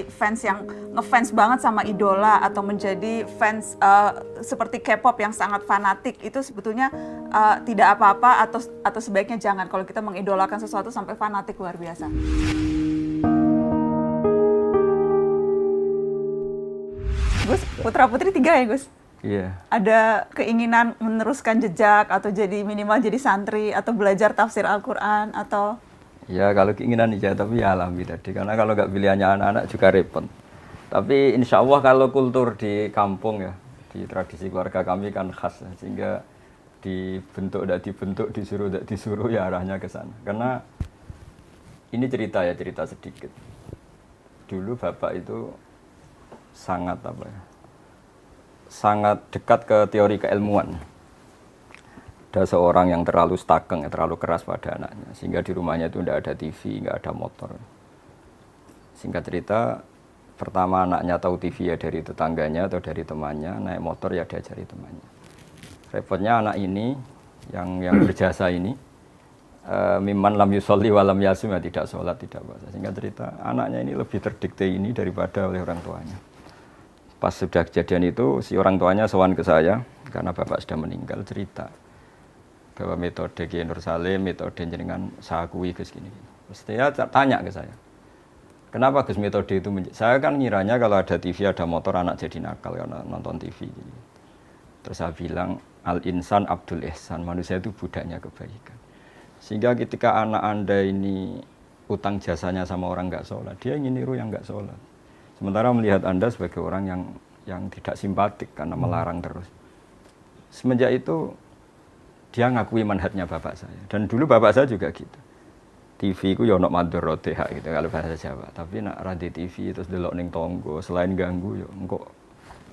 fans yang ngefans banget sama idola atau menjadi fans seperti K-pop yang sangat fanatik, itu sebetulnya tidak apa-apa atau sebaiknya jangan kalau kita mengidolakan sesuatu sampai fanatik luar biasa. Gus, putra-putri 3 ya Gus? Iya. Ada keinginan meneruskan jejak atau jadi minimal jadi santri atau belajar tafsir Al-Quran atau? Ya kalau keinginan iya, tapi ya alami tadi. Karena kalau nggak pilihannya anak-anak juga repot. Tapi insya Allah kalau kultur di kampung ya, di tradisi keluarga kami kan khas. Sehingga dibentuk, tidak dibentuk, disuruh, tidak disuruh ya arahnya ke sana. Karena ini cerita sedikit. Dulu bapak itu sangat sangat dekat ke teori keilmuan. Ada seorang yang terlalu stakeng, terlalu keras pada anaknya, sehingga di rumahnya itu tidak ada TV, nggak ada motor. Singkat cerita, pertama anaknya tahu TV ya dari tetangganya atau dari temannya, naik motor ya diajari temannya. Repotnya anak ini, yang berjasa ini, mimman lam yusolli wa lam yasum, ya tidak sholat, tidak puasa. Singkat cerita, anaknya ini lebih terdikte ini daripada oleh orang tuanya. Pas sudah kejadian itu, si orang tuanya sowan ke saya, karena bapak sudah meninggal, cerita bahwa metode Kiai Nur Salim, metode jenengan saya akui Gus gini. Terus dia tanya ke saya, kenapa Gus metode itu? Saya kan ngiranya kalau ada TV, ada motor, anak jadi nakal karena nonton TV. Gitu. Terus saya bilang, al-insan abdul ihsan, manusia itu budaknya kebaikan. Sehingga ketika anak Anda ini utang jasanya sama orang nggak sholat, dia ingin niru yang nggak sholat. Sementara melihat Anda sebagai orang yang tidak simpatik karena melarang terus. Semenjak itu, dia ngakui manhajnya bapak saya. Dan dulu bapak saya juga gitu. TV ku ya ono madharate gitu kalau bahasa Jawa. Tapi nak radi TV terus delok ning tonggo, selain ganggu ya engko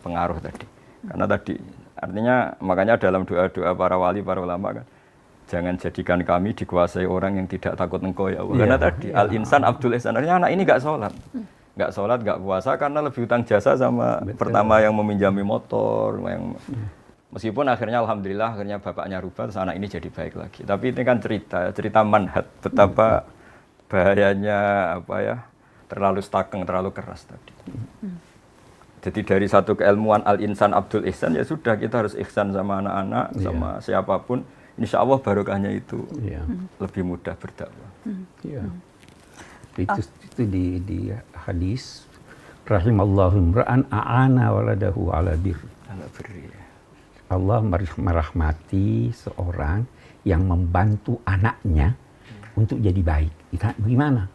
pengaruh tadi. Karena tadi artinya makanya dalam doa-doa para wali, para ulama kan, jangan jadikan kami dikuasai orang yang tidak takut engkau ya Allah. Karena tadi al-insan abdul ihsan. Artinya anak ini enggak sholat. Enggak sholat, enggak puasa karena lebih utang jasa sama pertama yang meminjami motor, yang meskipun akhirnya alhamdulillah akhirnya bapaknya rubah, terus anak ini jadi baik lagi. Tapi ini kan cerita manhaj betapa bahayanya terlalu stakeng, terlalu keras tadi. Jadi dari satu keilmuan al-insan abdul ihsan ya sudah kita harus ihsan sama anak-anak, sama siapapun. Insya Allah barokahnya itu lebih mudah berdakwah. Itu di hadis rahimallahu imra'an a'ana waladahu ala birri. Allah merahmati seorang yang membantu anaknya untuk jadi baik. Bagaimana?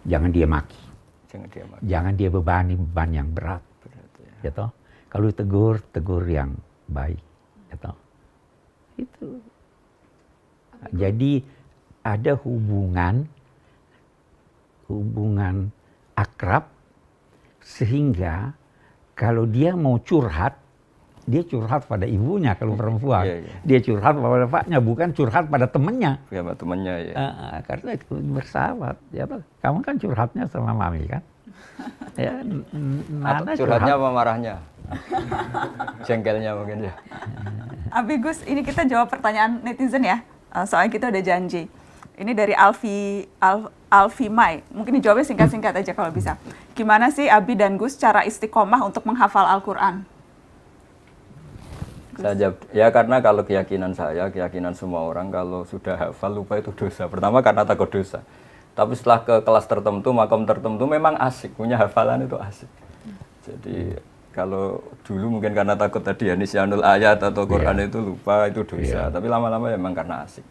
Jangan dia maki. Jangan dia bebani beban yang berat. Ya toh? Kalau tegur yang baik. Ya toh? Itu. Jadi ada hubungan akrab sehingga kalau dia mau curhat, dia curhat pada ibunya kalau perempuan. Dia curhat pada bapaknya, bukan curhat pada temannya. Ya, pada temannya ya. Karena itu bersahabat. Ya, kamu kan curhatnya sama mami kan? Ya, Nana curhatnya apa marahnya? Jengkelnya mungkin ya. Abi Gus, ini kita jawab pertanyaan netizen ya. Soalnya kita udah janji. Ini dari Alfi Mai. Mungkin dijawabnya singkat-singkat aja kalau bisa. Gimana sih Abi dan Gus cara istiqomah untuk menghafal Al-Quran? Saya jawab, ya karena kalau keyakinan saya, keyakinan semua orang kalau sudah hafal lupa itu dosa. Pertama karena takut dosa. Tapi setelah ke kelas tertentu, makom tertentu memang asik, punya hafalan itu asik. Jadi kalau dulu mungkin karena takut tadi ya nisyanul ayat atau Quran itu lupa itu dosa. Tapi lama-lama memang karena asik.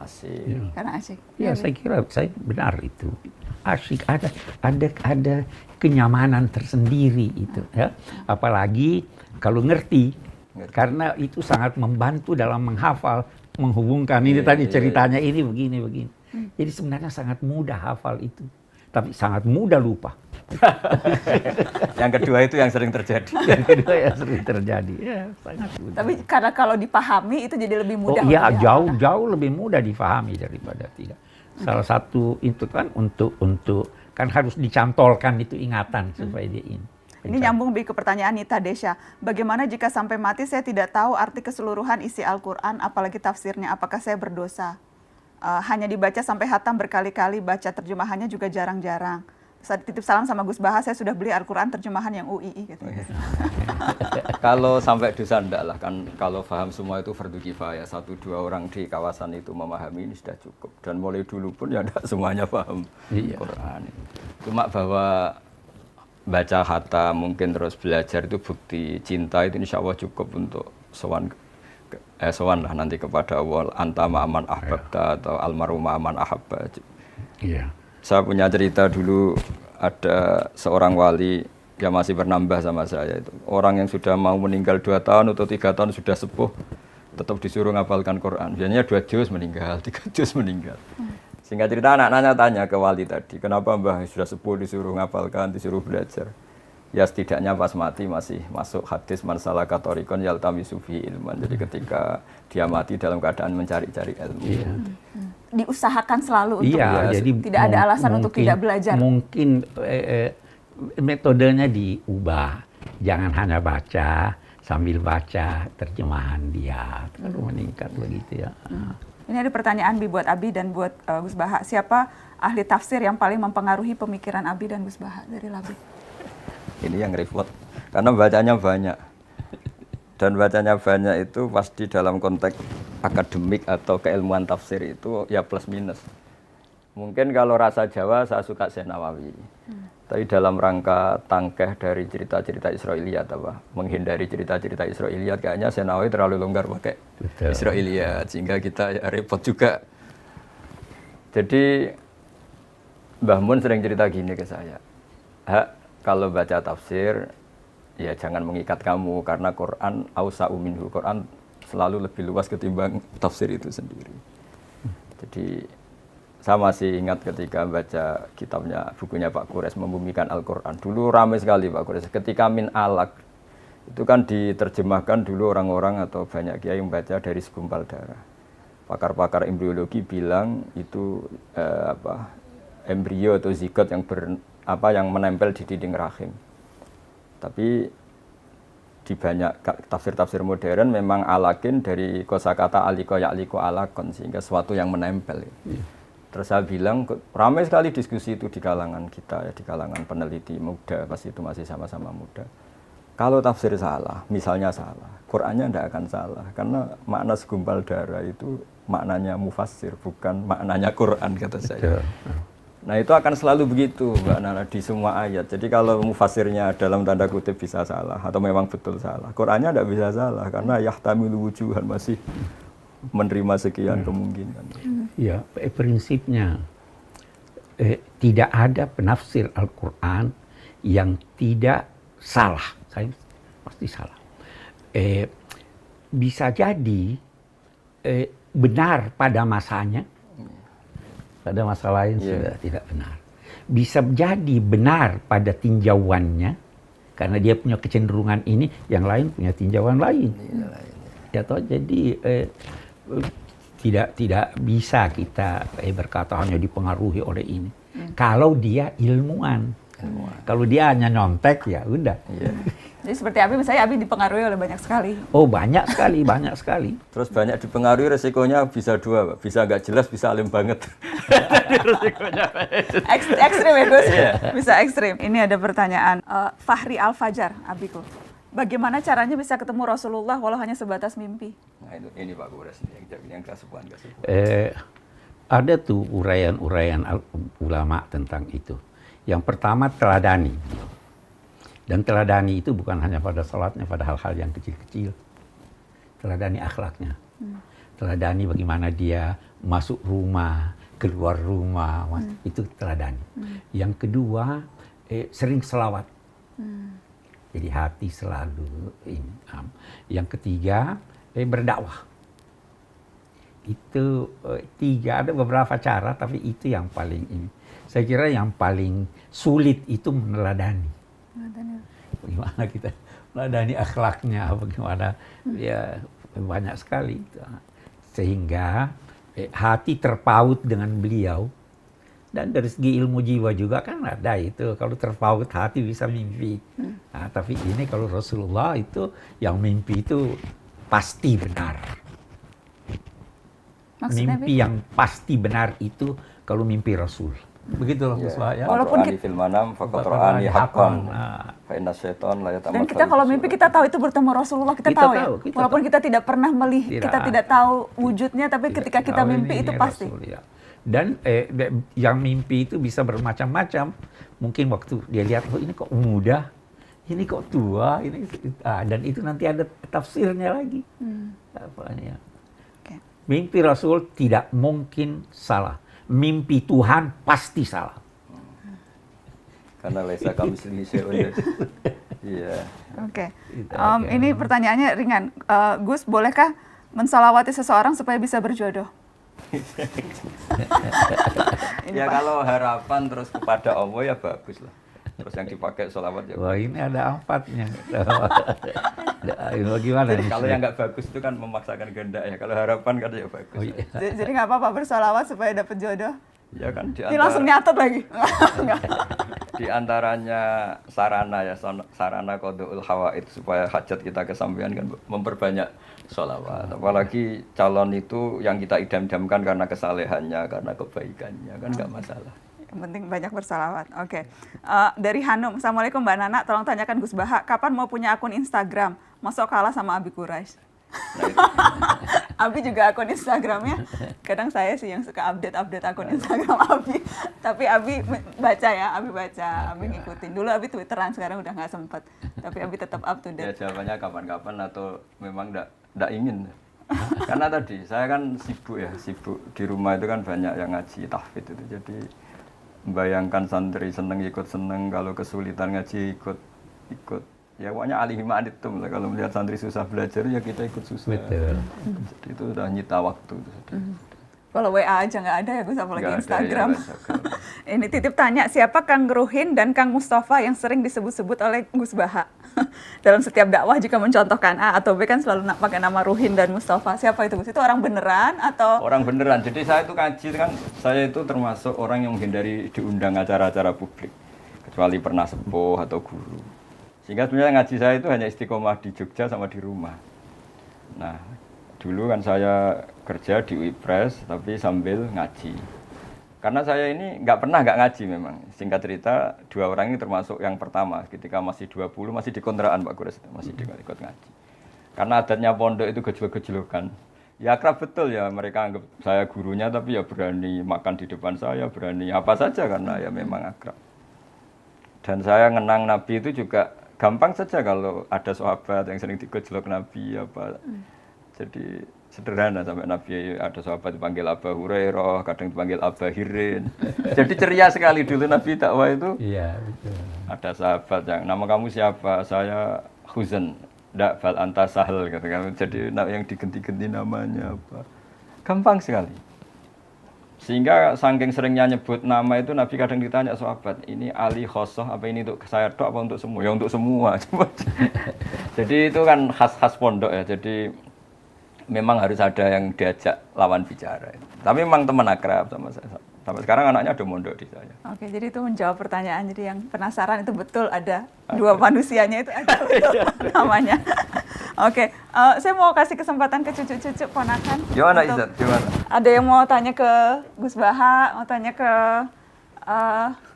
Asik. Karena asik. Ya, saya kira saya benar itu. Asik, ada kenyamanan tersendiri itu ya. Apalagi kalau ngerti. Karena itu sangat membantu dalam menghafal, menghubungkan ini tadi ceritanya ini begini. Jadi sebenarnya sangat mudah hafal itu, tapi sangat mudah lupa. Yang kedua itu yang sering terjadi. Ya, sangat mudah. Tapi karena kalau dipahami itu jadi lebih mudah. Iya, jauh lebih mudah dipahami daripada tidak. Salah satu itu kan untuk kan harus dicantolkan itu ingatan supaya dia ini. Ini nyambung ke pertanyaan Nita Desya. Bagaimana jika sampai mati saya tidak tahu arti keseluruhan isi Al-Quran, apalagi tafsirnya, apakah saya berdosa? Hanya dibaca sampai hatam berkali-kali, baca terjemahannya juga jarang-jarang. Saya titip salam sama Gus Baha, saya sudah beli Al-Quran terjemahan yang UII katanya. Kalau sampai dosa enggak lah, kan kalau paham semua itu fardu kifayah, 1-2 orang di kawasan itu memahami ini sudah cukup. Dan mulai dulu pun ya enggak semuanya paham Quran. Cuma bahwa baca khatam mungkin terus belajar itu bukti cinta itu insya Allah cukup untuk sowan lah nanti kepada Allah, anta ma'aman ahbabta atau almarhum ma'aman ahabba. Iya. Saya punya cerita dulu, ada seorang wali yang masih bernambah sama saya itu. Orang yang sudah mau meninggal 2 tahun atau 3 tahun sudah sepuh, tetap disuruh ngapalkan Quran. Biasanya 2 juz meninggal, 3 juz meninggal. Sehingga cerita anak-anaknya tanya ke wali tadi, kenapa mbah sudah sepuh disuruh ngapalkan, disuruh belajar? Ya setidaknya pas mati masih masuk hadis man salaka thariqan yaltamisu fihi ilman. Jadi ketika dia mati dalam keadaan mencari-cari ilmu. Iya. Diusahakan selalu untuk jadi tidak ada alasan untuk tidak belajar. Mungkin metodenya diubah. Jangan hanya baca, sambil baca terjemahan dia. Terlalu meningkat begitu ya. Ini ada pertanyaan buat Abi dan buat Gus Baha. Siapa ahli tafsir yang paling mempengaruhi pemikiran Abi dan Gus Baha dari Labi? Ini yang repot, karena bacanya banyak. Dan bacanya banyak itu pasti dalam konteks akademik atau keilmuan tafsir itu ya plus minus. Mungkin kalau rasa Jawa saya suka Syekh Nawawi. Tapi dalam rangka tangkeh dari cerita-cerita Israiliyat apa, menghindari cerita-cerita Israiliyat, kayaknya Syekh Nawawi terlalu longgar pakai Israiliyat sehingga kita ya repot juga. Jadi Mbah Mun sering cerita gini ke saya. Kalau baca tafsir, ya jangan mengikat kamu, karena Quran awsa'u minhu, Quran selalu lebih luas ketimbang tafsir itu sendiri. Jadi saya masih ingat ketika baca kitabnya, bukunya Pak Quraisy Membumikan Al-Quran. Dulu ramai sekali Pak Quraisy. Ketika min alaq, itu kan diterjemahkan dulu orang-orang atau banyak kiai yang baca dari segumpal darah. Pakar-pakar embriologi bilang itu embrio atau zigot yang menempel di dinding rahim. Tapi di banyak tafsir-tafsir modern memang alakin dari kosakata aliko ya'liko alakon, sehingga sesuatu yang menempel. Terus saya bilang, ramai sekali diskusi itu di kalangan kita, ya, di kalangan peneliti muda, pas itu masih sama-sama muda. Kalau tafsir salah, misalnya salah, Qur'annya tidak akan salah, karena makna segumpal darah itu maknanya mufassir, bukan maknanya Qur'an, kata saya. Nah itu akan selalu begitu Mbak Nana di semua ayat. Jadi kalau mufasirnya dalam tanda kutip bisa salah atau memang betul salah, Qur'annya tidak bisa salah karena yahtamilu wujuhan, masih menerima sekian kemungkinan. Ya, prinsipnya tidak ada penafsir Al-Quran yang tidak salah. Saya pasti salah. Bisa jadi benar pada masanya, pada masa lain sudah tidak benar. Bisa jadi benar pada tinjauannya, karena dia punya kecenderungan ini, yang lain punya tinjauan lain. Ya toh, jadi tidak bisa kita berkata hanya dipengaruhi oleh ini. Kalau dia ilmuwan. Kalau dia hanya nyontek ya udah. Jadi seperti Abi, misalnya Abi dipengaruhi oleh banyak sekali. Oh banyak sekali. Terus banyak dipengaruhi, resikonya bisa 2, Pak. Bisa nggak jelas, bisa alim banget. Resikonya Ekstrim ya Gus, bisa ekstrim. Ini ada pertanyaan, Fahri Al-Fajar, Abiku. Bagaimana caranya bisa ketemu Rasulullah walau hanya sebatas mimpi? Nah ini Pak Quraisy yang kasuhan. Ada tuh uraian-uraian ulama tentang itu. Yang pertama teladani. Dan teladani itu bukan hanya pada salatnya, pada hal-hal yang kecil-kecil. Teladani akhlaknya. Teladani bagaimana dia masuk rumah, keluar rumah, itu teladani. Yang kedua, sering selawat. Jadi hati selalu ini. Yang ketiga, berdakwah. Itu 3, ada beberapa cara, tapi itu yang paling ini. Saya kira yang paling sulit itu meneladani. Bagaimana kita meneladani akhlaknya, bagaimana ya banyak sekali. Sehingga hati terpaut dengan beliau. Dan dari segi ilmu jiwa juga kan ada itu. Kalau terpaut hati bisa mimpi. Nah, tapi ini kalau Rasulullah itu, yang mimpi itu pasti benar. Maksudnya, mimpi yang pasti benar itu kalau mimpi Rasul. Begitu loh Gus Wah, ya. Walaupun Walaupun fil manam faqad ra'ani haqqan. Fa inna syaiton la Dan yatamatsalu kita kalau mimpi kita tahu itu bertemu Rasulullah, kita Kita tahu ya. tahu, kita Walaupun kita tidak pernah melihat, Tidak kita tidak tahu wujudnya, tapi ketika kita tahu mimpi ini itu pasti. Rasul, ya. Dan yang mimpi itu bisa bermacam-macam. Mungkin waktu dia lihat, oh ini kok muda, ini kok tua, dan itu nanti ada tafsirnya lagi. Apanya? Oke. Mimpi Rasul tidak mungkin salah. Mimpi Tuhan pasti salah. karena laisa kamitslihi syai'un. Iya. Oke. Ini pertanyaannya ringan. Gus, bolehkah mensalawati seseorang supaya bisa berjodoh? Ya kalau harapan terus kepada Allah ya bagus lah. Terus yang dipakai sholawat ya. Wah ini ada 4-nya. Bagaimana nih? Kalau yang nggak bagus itu kan memaksakan kehendak ya. Kalau harapan kan ya bagus. Oh, iya. Jadi nggak apa-apa bersalawat supaya dapat jodoh? Ya kan Ini langsung nyatet lagi. di antaranya sarana ya, sarana qadul hawaid supaya hajat kita kesampaian kan memperbanyak sholawat. Apalagi calon itu yang kita idam-idamkan karena kesalehannya, karena kebaikannya kan nggak masalah. Yang penting banyak bersalawat. Oke. Dari Hanum, Assalamualaikum Mbak Nana, tolong tanyakan Gus Baha, kapan mau punya akun Instagram? Masuk kalah sama Abi Quraisy. Nah, itu. Abi juga akun Instagramnya. Kadang saya sih yang suka update akun Instagram Abi. Tapi Abi baca ya, Abi baca, Abi ngikutin. Dulu Abi Twitteran, sekarang udah nggak sempet. Tapi Abi tetap up to Ya date. jawabannya kapan-kapan atau memang nggak ingin. Karena tadi saya kan sibuk di rumah itu kan banyak yang ngaji tahfidz itu. Jadi membayangkan santri seneng ikut seneng, kalau kesulitan ngaji ikut. Ya pokoknya alihima anitum lah, kalau melihat santri susah belajar ya kita ikut susah. Betul. Jadi itu udah nyita waktu. Kalau WA aja nggak ada ya Gus, apalagi Nggak ada, Instagram. ya, Instagram. Ini titip tanya, siapa Kang Ruhin dan Kang Mustafa yang sering disebut-sebut oleh Gus Baha? Dalam setiap dakwah jika mencontohkan A atau B kan selalu pakai nama Ruhin dan Mustafa. Siapa itu Gus? Itu orang beneran atau? Orang beneran. Jadi saya itu ngaji kan, saya itu termasuk orang yang menghindari diundang acara-acara publik, kecuali pernah sepuh atau guru. Sehingga sebenarnya ngaji saya itu hanya istiqomah di Jogja sama di rumah. Nah, dulu kan saya kerja di UIPres tapi sambil ngaji. Karena saya ini nggak ngaji memang. Singkat cerita, 2 orang ini termasuk yang pertama. Ketika masih 20, masih di kontrakan Pak Gures, masih ikut ngaji. Karena adatnya pondok itu gejlok-gejlokan. Ya akrab betul ya, mereka anggap saya gurunya tapi ya berani makan di depan saya, berani apa saja karena ya memang akrab. Dan saya ngenang Nabi itu juga gampang saja kalau ada sahabat yang sering digojlok Nabi apa. Jadi sederhana sampai Nabi ada sahabat dipanggil Abu Hurairah, kadang dipanggil Abu Hirin. Jadi ceria sekali dulu Nabi dakwah itu. Iya, betul. Ada sahabat yang nama kamu siapa? Saya Huzan. Ndak bal anta sahel gitu kan. Jadi yang diganti-ganti namanya apa. Gampang sekali. Sehingga saking seringnya nyebut nama itu Nabi kadang ditanya sahabat, ini Ali khosoh apa ini untuk saya tok apa untuk semua? Ya untuk semua. Jadi itu kan khas pondok ya. Jadi memang harus ada yang diajak lawan bicara. Tapi memang teman akrab sama saya. Sampai sekarang anaknya ada mondok di saya. Oke, jadi itu menjawab pertanyaan. Jadi yang penasaran itu betul ada 2 manusianya itu ada betul namanya. Oke, saya mau kasih kesempatan ke cucu-cucu ponakan. Gimana Izat? Gimana? Ada yang mau tanya ke Gus Baha, mau tanya ke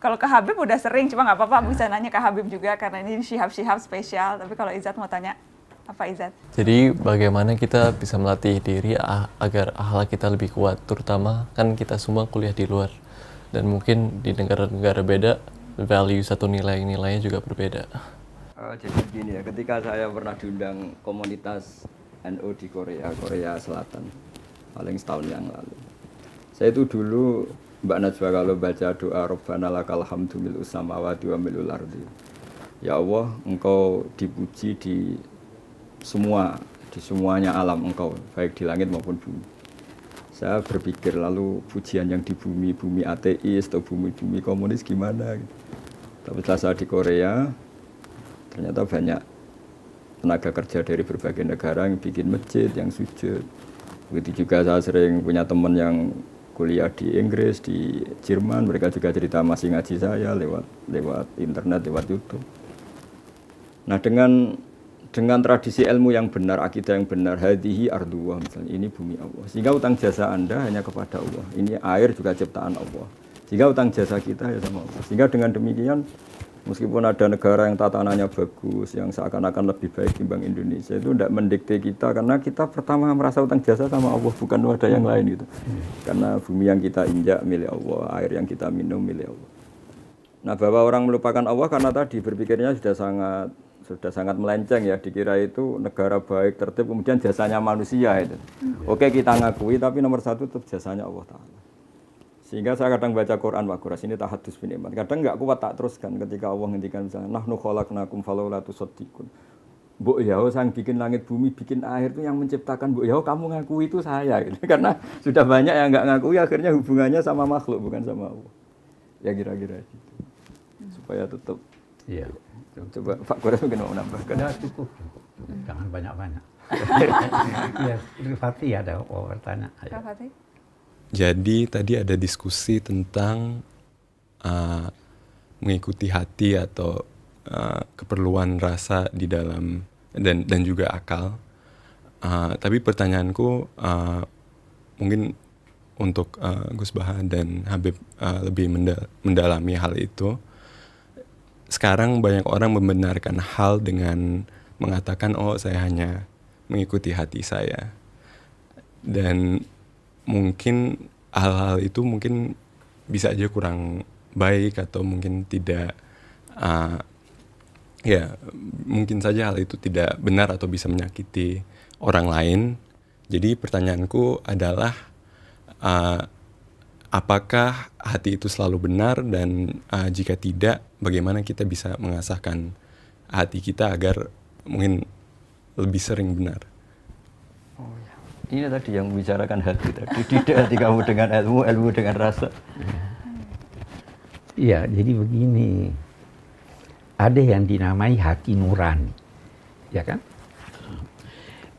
kalau ke Habib udah sering, cuma nggak apa-apa bisa nanya ke Habib juga karena ini Syihab spesial. Tapi kalau Izat mau tanya apa Izat? Jadi bagaimana kita bisa melatih diri agar akhlak kita lebih kuat, terutama kan kita semua kuliah di luar dan mungkin di negara-negara beda value atau nilai-nilainya juga berbeda. Jadi begini ya, ketika saya pernah diundang komunitas NU di Korea Selatan, paling setahun yang lalu. Saya itu dulu, Mbak Najwa kalau baca doa Rabbana lakal hamdu mil'us samawati wa mil'ul ardi. Ya Allah, Engkau dipuji di semuanya alam Engkau, baik di langit maupun bumi. Saya berpikir lalu pujian yang di bumi ateis atau bumi komunis gimana? Gitu. Tapi setelah saya di Korea, ternyata banyak tenaga kerja dari berbagai negara yang bikin masjid, yang sujud. Begitu juga saya sering punya teman yang kuliah di Inggris, di Jerman, mereka juga cerita masih ngaji saya lewat internet, lewat YouTube. Nah dengan tradisi ilmu yang benar, akidah yang benar, hadihi ardullah misalnya, ini bumi Allah. Sehingga utang jasa Anda hanya kepada Allah. Ini air juga ciptaan Allah. Sehingga utang jasa kita ya sama Allah. Sehingga dengan demikian meskipun ada negara yang tatanannya bagus, yang seakan-akan lebih baik timbang Indonesia, itu tidak mendikte kita karena kita pertama merasa utang jasa sama Allah, bukan ada yang lain gitu. Karena bumi yang kita injak milik Allah, air yang kita minum milik Allah. Nah, bahwa orang melupakan Allah karena tadi berpikirnya sudah sangat melenceng ya, dikira itu negara baik, tertib, kemudian jasanya manusia itu. Oke, kita ngakui, tapi nomor satu tetap jasanya Allah Ta'ala. Sehingga saya kadang baca Quran, Pak Quras, ini tahadus bin iman. Kadang nggak kuat tak teruskan ketika Allah ngendikan misalnya, nahnu khalaqnakum falaula tusaddiqun. Mbok Yahoo sang bikin langit bumi, bikin air itu yang menciptakan Mbok Yahoo, kamu ngakui itu saya gitu. Karena sudah banyak yang nggak ngakui, akhirnya hubungannya sama makhluk bukan sama Allah. Ya kira-kira gitu. Supaya tetap. Iya. Coba Pak Quras mungkin mau menambahkan. Udah cukup. Jangan banyak-banyak. Ya, Rifati ada mau bertanya. Kak Fatih? Jadi tadi ada diskusi tentang mengikuti hati atau keperluan rasa di dalam dan juga akal. Tapi pertanyaanku mungkin untuk Gus Baha dan Habib lebih mendalami hal itu. Sekarang banyak orang membenarkan hal dengan mengatakan, oh saya hanya mengikuti hati saya. Dan mungkin hal-hal itu mungkin bisa aja kurang baik atau mungkin tidak, ya mungkin saja hal itu tidak benar atau bisa menyakiti orang lain. Jadi pertanyaanku adalah, apakah hati itu selalu benar dan jika tidak, bagaimana kita bisa mengasahkan hati kita agar mungkin lebih sering benar? Ini tadi yang membicarakan hati tadi, tidak hati kamu dengan ilmu, ilmu dengan rasa. Iya, jadi begini. Ada yang dinamai hati nurani, ya kan?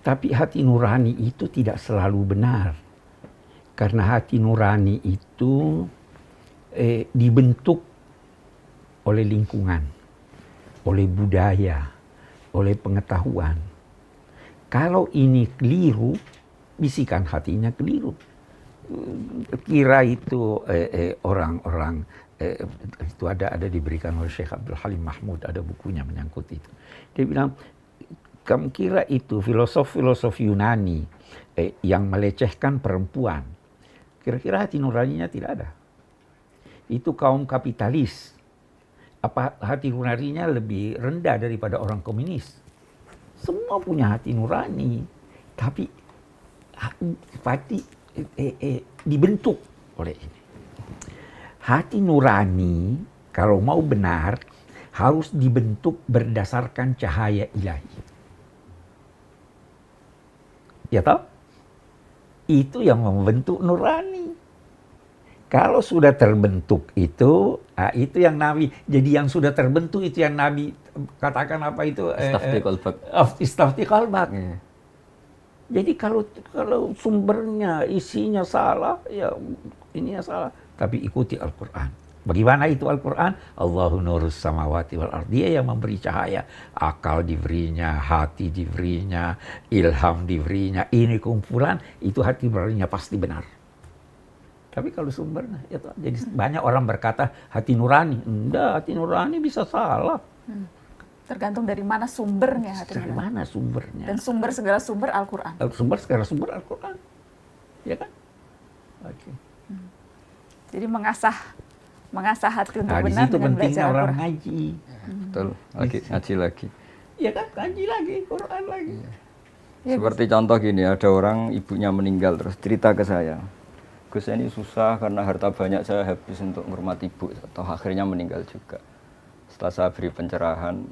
Tapi hati nurani itu tidak selalu benar. Karena hati nurani itu dibentuk oleh lingkungan, oleh budaya, oleh pengetahuan. Kalau ini keliru, bisikan hatinya keliru. Kira itu orang-orang itu ada diberikan oleh Syekh Abdul Halim Mahmud, ada bukunya menyangkut itu. Dia bilang, kamu kira itu filosof Yunani yang melecehkan perempuan, kira-kira hati nuraninya tidak ada. Itu kaum kapitalis. Apa hati nuraninya lebih rendah daripada orang komunis? Semua punya hati nurani, tapi hati dibentuk oleh ini. Hati nurani kalau mau benar harus dibentuk berdasarkan cahaya ilahi. Ya tahu? Itu yang membentuk nurani. Kalau sudah terbentuk itu yang Nabi. Jadi yang sudah terbentuk itu yang Nabi katakan apa itu? Istafti qalbak. Jadi kalau sumbernya, isinya salah, ya ininya salah. Tapi ikuti Al-Quran. Bagaimana itu Al-Quran? Allahu nurus samawati wal ardh. Dia yang memberi cahaya. Akal diberinya, hati diberinya, ilham diberinya. Ini kumpulan, itu hati nuraninya pasti benar. Tapi kalau sumbernya, ya, jadi banyak orang berkata hati nurani. Enggak, hati nurani bisa salah. Tergantung dari mana sumbernya hati nurani. Dari mana sumbernya? Dan segala sumber Al-Quran. Segala sumber Al-Quran. Ya kan? Oke. Jadi mengasah hati untuk Nah, di benar situ dengan belajar pentingnya orang Al-Quran. ngaji. Betul, ngaji lagi. Ya kan, ngaji lagi, Quran lagi. Ya, Seperti contoh gini, ada orang ibunya meninggal terus cerita ke saya, Gus ini susah karena harta banyak saya habis untuk menghormati ibu, atau akhirnya meninggal juga. Setelah saya beri pencerahan,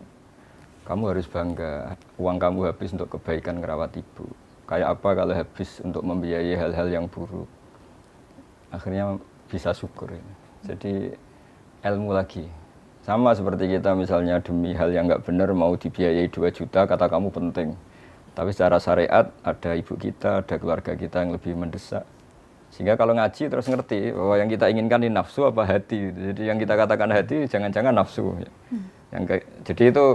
kamu harus bangga, uang kamu habis untuk kebaikan ngerawat ibu. Kayak apa kalau habis untuk membiayai hal-hal yang buruk? Akhirnya bisa syukur. Jadi ilmu lagi. Sama seperti kita misalnya demi hal yang nggak benar mau dibiayai 2 juta, kata kamu penting. Tapi secara syariat ada ibu kita, ada keluarga kita yang lebih mendesak. Sehingga kalau ngaji terus ngerti bahwa yang kita inginkan ini nafsu apa hati. Jadi yang kita katakan hati jangan-jangan nafsu. Jadi itu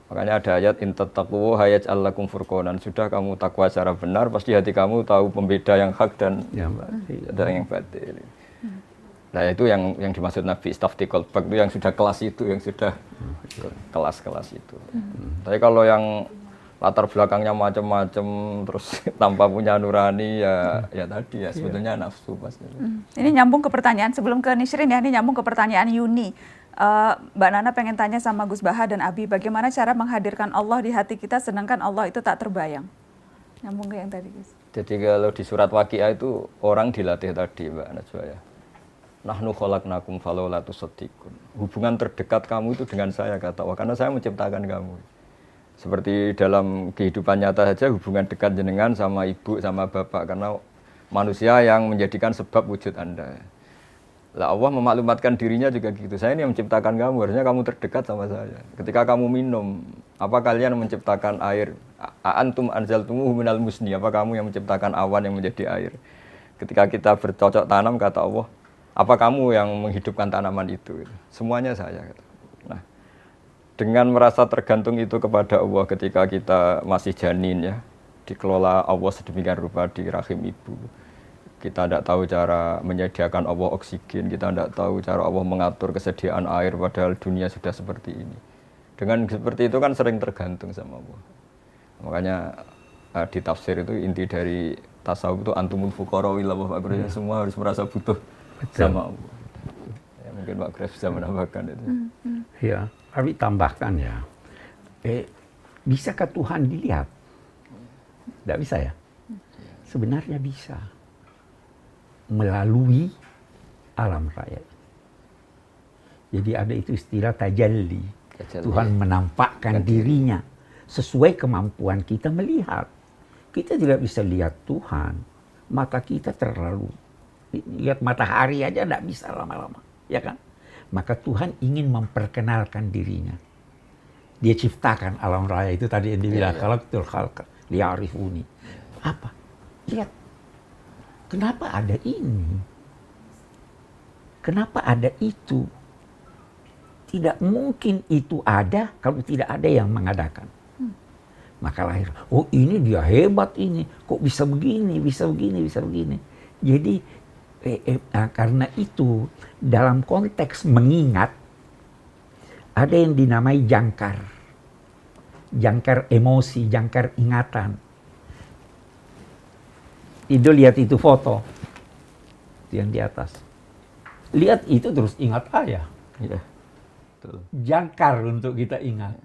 makanya ada ayat in tattaqu hayaj'al lakum furqanan. Sudah kamu takwa secara benar, pasti hati kamu tahu pembeda yang hak dan Ya, batil. ada yang batil. Nah itu yang dimaksud Nabi Istafti Kolbak itu yang sudah kelas itu, yang sudah kelas-kelas itu. Tapi kalau yang latar belakangnya macam-macam terus tanpa punya nurani ya tadi ya sebetulnya nafsu pasti. Ini nyambung ke pertanyaan sebelum ke Nishrin ya, ini nyambung ke pertanyaan Yuni. Mbak Nana pengen tanya sama Gus Baha dan Abi, bagaimana cara menghadirkan Allah di hati kita sedangkan Allah itu tak terbayang? Nyambung ke yang tadi, Gus. Jadi kalau di surat Waqiah itu orang dilatih tadi Mbak Najwa ya. Nahnu khalaqnakum falaula tusaddiqun. Hubungan terdekat kamu itu dengan saya kata Allah, karena saya menciptakan kamu. Seperti dalam kehidupan nyata saja hubungan dekat jenengan sama ibu sama bapak, karena manusia yang menjadikan sebab wujud Anda. Lah Allah memaklumatkan dirinya juga gitu. Saya ini yang menciptakan kamu, harusnya kamu terdekat sama saya. Ketika kamu minum, apa kalian menciptakan air? Antum anzaltumuhu minal musni, apa kamu yang menciptakan awan yang menjadi air? Ketika kita bercocok tanam kata Allah, apa kamu yang menghidupkan tanaman itu? Semuanya saya. Nah, dengan merasa tergantung itu kepada Allah ketika kita masih janin ya, dikelola Allah sedemikian rupa di rahim ibu. Kita tidak tahu cara menyediakan Allah oksigen, kita tidak tahu cara Allah mengatur kesediaan air padahal dunia sudah seperti ini. Dengan seperti itu kan sering tergantung sama Allah. Makanya di tafsir itu inti dari tasawuf itu antumul fuqara ila Allah, semua harus merasa butuh sama Allah. Ya, mungkin Pak Graf bisa menambahkan itu. Ya, tapi tambahkan ya. Bisakah Tuhan dilihat? Tidak bisa ya? Sebenarnya bisa. Melalui alam raya. Jadi ada itu istilah tajalli. Tuhan menampakkan dirinya sesuai kemampuan kita melihat. Kita tidak bisa lihat Tuhan. Mata kita terlalu lihat matahari aja tidak bisa lama-lama, ya kan? Maka Tuhan ingin memperkenalkan dirinya. Dia ciptakan alam raya itu tadi yang dibilang khalaqtul khalqa liya'rifuni. Apa? Lihat. Kenapa ada ini? Kenapa ada itu? Tidak mungkin itu ada kalau tidak ada yang mengadakan. Maka lahir, oh ini dia hebat ini. Kok bisa begini, bisa begini, bisa begini. Jadi karena itu dalam konteks mengingat ada yang dinamai jangkar emosi, jangkar ingatan. Itu lihat itu foto itu yang di atas, lihat itu terus ingat ayah. Ya, betul. Jangkar untuk kita ingat.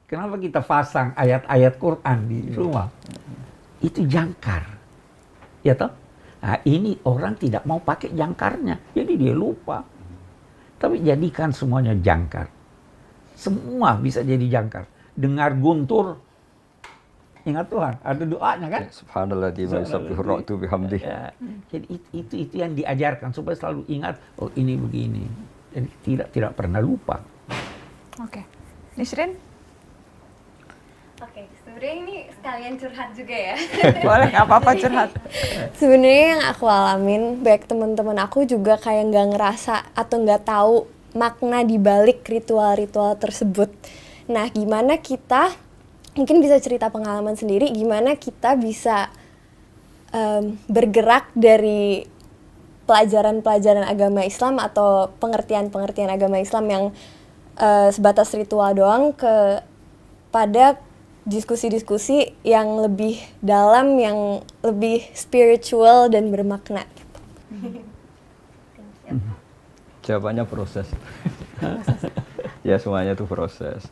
Kenapa kita pasang ayat-ayat Quran di rumah? Itu jangkar, ya toh? Nah, ini orang tidak mau pakai jangkarnya, jadi dia lupa. Tapi jadikan semuanya jangkar. Semua bisa jadi jangkar. Dengar guntur, ingat Tuhan, ada doanya kan? Subhanallah di yusabbihu ra'du bihamdih. Ya, jadi itu yang diajarkan supaya selalu ingat, oh ini begini. Jadi tidak pernah lupa. Oke. Nishrin? Oke, sebenarnya ini sekalian curhat juga ya. Boleh, nggak apa-apa curhat. Sebenarnya yang aku alamin, baik teman-teman aku juga kayak nggak ngerasa atau nggak tahu makna di balik ritual-ritual tersebut. Nah, gimana kita, mungkin bisa cerita pengalaman sendiri, gimana kita bisa bergerak dari pelajaran-pelajaran agama Islam atau pengertian-pengertian agama Islam yang sebatas ritual doang pada diskusi-diskusi yang lebih dalam, yang lebih spiritual dan bermakna. Jawabannya proses. Ya semuanya itu proses.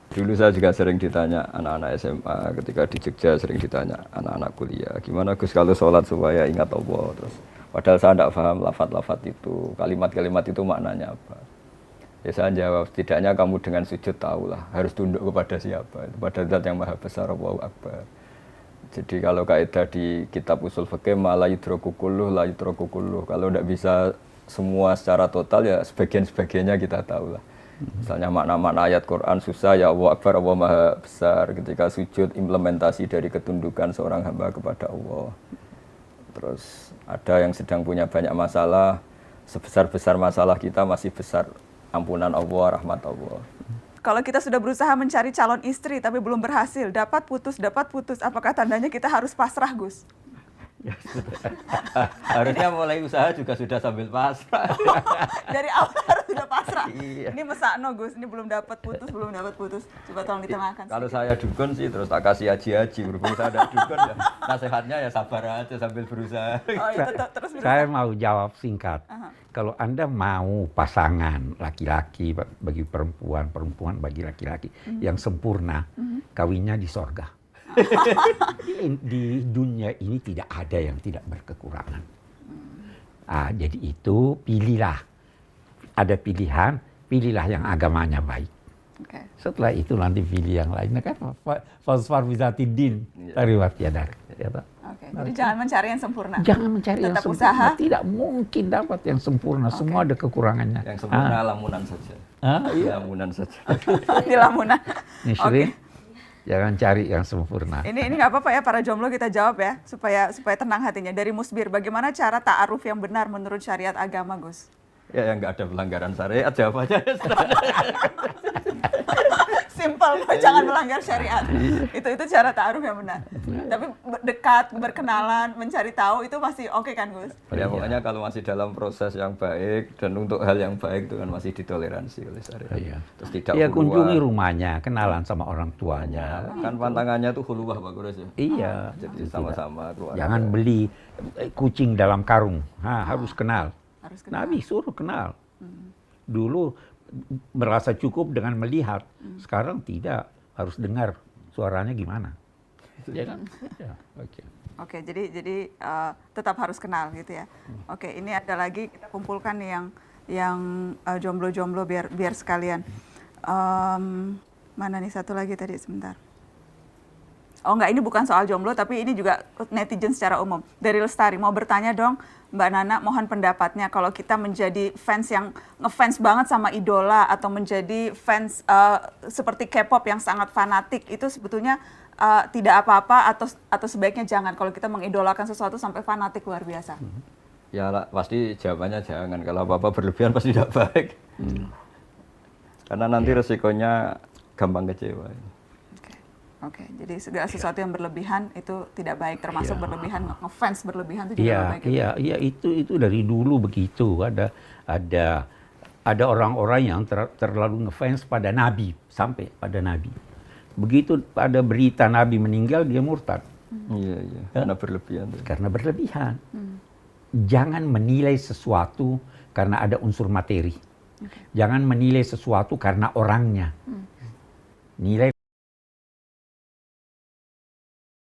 Dulu saya juga sering ditanya anak-anak SMA, ketika di Jogja sering ditanya anak-anak kuliah, gimana Gus kalau sholat supaya ingat Allah? Terus, padahal saya tidak paham lafaz-lafaz itu, kalimat-kalimat itu maknanya apa. Ya saya jawab, setidaknya kamu dengan sujud tahulah harus tunduk kepada siapa, kepada Zat yang Maha Besar, Allahu Akbar. Jadi kalau kaidah di kitab usul fikih la yudraku kulluh, la yudraku kulluh. Kalau tidak bisa semua secara total ya sebagian-sebagiannya kita tahulah. Misalnya makna-makna ayat Quran susah, ya Allah Akbar, Allah Maha Besar. Ketika sujud implementasi dari ketundukan seorang hamba kepada Allah. Terus ada yang sedang punya banyak masalah, sebesar-besar masalah kita masih besar ampunan Allah, rahmat Allah. Kalau kita sudah berusaha mencari calon istri tapi belum berhasil, dapat putus, apakah tandanya kita harus pasrah, Gus? Harusnya mulai usaha juga sudah sambil pasrah. Dari awal harus sudah pasrah. Iya. Ini mesakno Gus, ini belum dapat putus. Coba tolong ditengahkan. Kalau saya dukun sih terus tak kasih aji-aji, berhubung saya ada dukun ya. Nasihatnya ya sabar aja sambil berusaha. Oh, itu terus Saya mau jawab singkat. Kalau Anda mau pasangan laki-laki bagi perempuan, perempuan bagi laki-laki yang sempurna, kawinnya di sorga. Di dunia ini tidak ada yang tidak berkekurangan. Jadi itu pilihlah. Ada pilihan, pilihlah yang agamanya baik. Oke. Setelah itu nanti pilih yang lainnya kan fasfar bizatidin tariwat yadak. Oke. Jadi jangan mencari yang sempurna. Jangan mencari yang Tetap sempurna. usaha. Tidak mungkin dapat yang sempurna. Semua ada kekurangannya. Yang sempurna lamunan saja. Iya. Lamunan saja. Di lamunan. Nisrin, jangan cari yang sempurna. Ini nggak apa-apa ya para jomblo kita jawab ya supaya tenang hatinya. Dari Musbir, bagaimana cara ta'aruf yang benar menurut syariat agama, Gus? Ya yang nggak ada pelanggaran syariat jawabannya. Simpel, jangan melanggar syariat. Itu cara ta'aruf yang benar. Tapi dekat, berkenalan, mencari tahu itu masih oke kan, Gus? Ya pokoknya kalau masih dalam proses yang baik dan untuk hal yang baik itu kan masih ditoleransi oleh syariat. Iya. Terus tidak Ya huluwah. kunjungi rumahnya, kenalan sama orang tuanya. Kan pantangannya tuh huluwah Pak Gores ya. Iya. Jadi sama-sama keluarga. Jangan beli kucing dalam karung. Harus kenal. Harus kenal. Nabi suruh kenal. Dulu merasa cukup dengan melihat. Sekarang tidak. Harus dengar suaranya gimana. Ya kan? Ya, oke. Oke, jadi tetap harus kenal gitu ya. Oke, ini ada lagi kita kumpulkan nih yang jomblo-jomblo biar sekalian. Mana nih satu lagi tadi sebentar. Oh enggak, ini bukan soal jomblo tapi ini juga netizen secara umum. Dari Lestari mau bertanya dong, Mbak Nana, mohon pendapatnya kalau kita menjadi fans yang ngefans banget sama idola atau menjadi fans seperti K-pop yang sangat fanatik itu sebetulnya tidak apa-apa atau sebaiknya jangan kalau kita mengidolakan sesuatu sampai fanatik luar biasa. Ya lah, pasti jawabannya jangan. Kalau apa-apa berlebihan pasti tidak baik. Karena nanti resikonya gampang kecewa. Oke, jadi segala sesuatu yang berlebihan itu tidak baik, termasuk berlebihan ngefans berlebihan itu juga Iya, tidak baik. iya, itu dari dulu begitu. Ada orang-orang yang terlalu ngefans pada Nabi, sampai pada Nabi. Begitu ada berita Nabi meninggal, dia murtad. Iya, karena berlebihan. Karena berlebihan. Jangan menilai sesuatu karena ada unsur materi. Jangan menilai sesuatu karena orangnya. Nilai